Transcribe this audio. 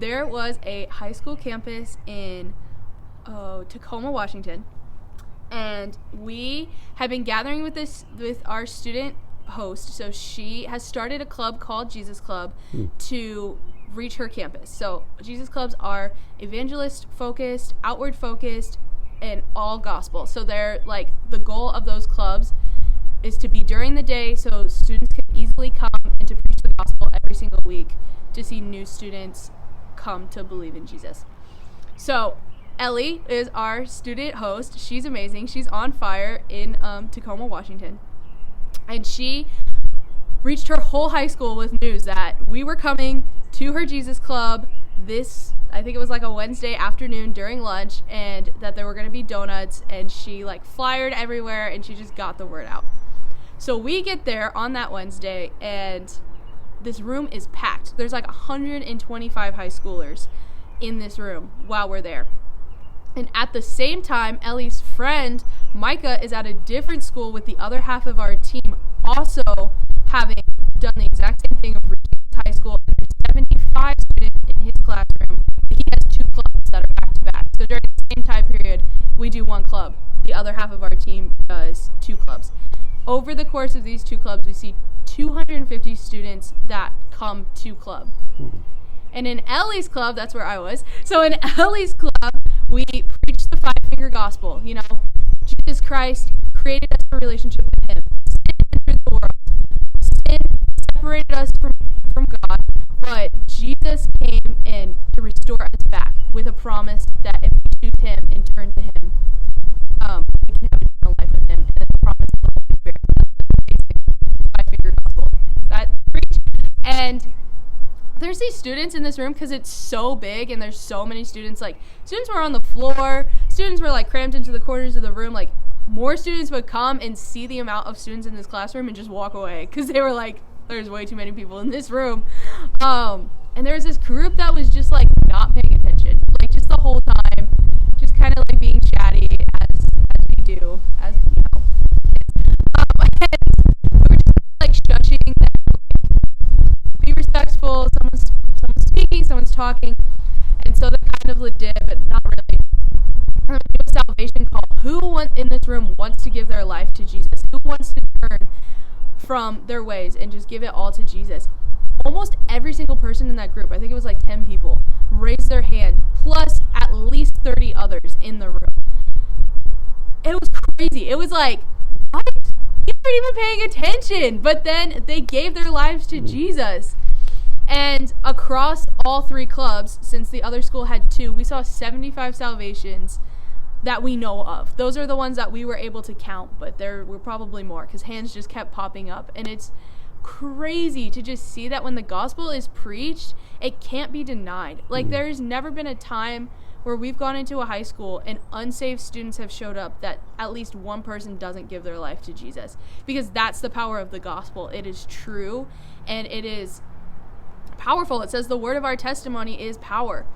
There was a high school campus in Tacoma, Washington, and we had been gathering with our student host. So she has started a club called Jesus Club to reach her campus. So Jesus Clubs are evangelist focused, outward focused, and all gospel. So they're like, the goal of those clubs is to be during the day so students can easily come and to preach the gospel every single week to see new students come to believe in Jesus. So Ellie is our student host. She's amazing. She's on fire in Tacoma, Washington. And she reached her whole high school with news that we were coming to her Jesus Club I think it was like a Wednesday afternoon during lunch, and that there were going to be donuts, and she like flyered everywhere, and she just got the word out. So we get there on that Wednesday, and this room is packed. There's like 125 high schoolers in this room while we're there. And at the same time, Ellie's friend, Micah, is at a different school with the other half of our team, also having done the exact same thing of reaching his high school. And there's 75 students in his classroom. He has 2 clubs that are back to back. So during the same time period, we do 1 club. The other half of our team does 2 clubs. Over the course of these 2 clubs, we see 250 students that come to club. And in Ellie's club, that's where I was. So in Ellie's club, we preach the 5-finger gospel. You know, Jesus Christ created us for a relationship with him. Sin entered the world. Sin separated us from God. But Jesus came in to restore us back with a promise that if we choose him and turn to him, we can have eternal life with him. And the promise of the Holy Spirit. That's the 5-finger gospel. That preach. And there's these students in this room because it's so big and there's so many students. Like, students were on the floor. Students were like crammed into the corners of the room. Like, more students would come and see the amount of students in this classroom and just walk away because they were like, there's way too many people in this room. And there was this group that was just like not paying attention, like just the whole time, just kind of like being chatty as we do, as you know. And we were just like shushing them, like, be respectful. Someone's speaking, someone's talking, and so they're kind of legit, but not really. I'm gonna do a salvation call. Who in this room wants to give their life to Jesus? Who wants to turn from their ways and just give it all to Jesus? Almost every single person in that group, I think it was like 10 people, raised their hand, plus at least 30 others in the room. It was crazy. It was like, what? You weren't even paying attention. But then they gave their lives to Jesus. And across all 3 clubs, since the other school had 2, we saw 75 salvations that we know of. Those are the ones that we were able to count, but there were probably more because hands just kept popping up. And it's crazy to just see that when the gospel is preached, it can't be denied. Like, there's never been a time where we've gone into a high school and unsaved students have showed up that at least one person doesn't give their life to Jesus, because that's the power of the gospel. It is true and it is powerful. It says the word of our testimony is power.